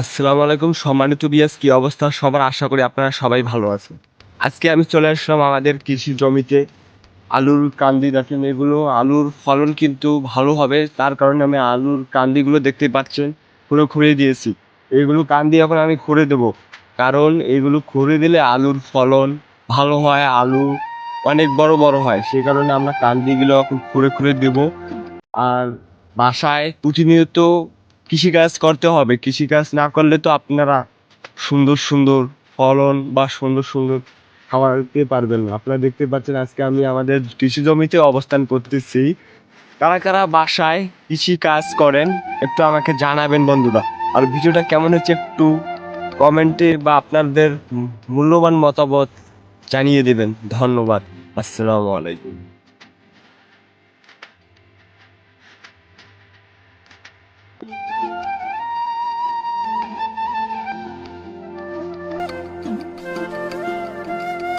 আসসালামু আলাইকুম সম্মানিত বিয়াস, কি অবস্থা সবার? আশা করি আপনারা সবাই ভালো আছেন। আজকে আমি চলে আসলাম আমাদের কৃষি জমিতে। আলুর কান্দি দেখেন, এগুলো আলুর ফলন কিন্তু ভালো হবে, তার কারণে আমি আলুর কান্দিগুলো দেখতেই পাচ্ছেন পুরো খুঁড়ে দিয়েছি। এগুলো কান্দি এখন আমি খুঁড়ে দেবো, কারণ এগুলো খুঁড়ে দিলে আলুর ফলন ভালো হয়, আলু অনেক বড় বড় হয়। সেই কারণে আমরা কান্দিগুলো এখন খুঁড়ে খুঁড়ে দেবো। আর বাসায় প্রতিনিয়ত কৃষিকাজ করতে হবে। কৃষিকাজ না করলে তো আপনারা সুন্দর সুন্দর ফলন বা সুন্দর সুন্দর খাবার পেতে পারবেন না। আপনারা দেখতে পাচ্ছেন আজকে আমি আমাদের কৃষি জমিতে অবস্থান করতেছি। কারা কারা বাসায় কৃষি কাজ করেন একটু আমাকে জানাবেন বন্ধুরা। আর ভিডিওটা কেমন হচ্ছে একটু কমেন্টে বা আপনাদের মূল্যবান মতামত জানিয়ে দেবেন। ধন্যবাদ। আসসালামু আলাইকুম।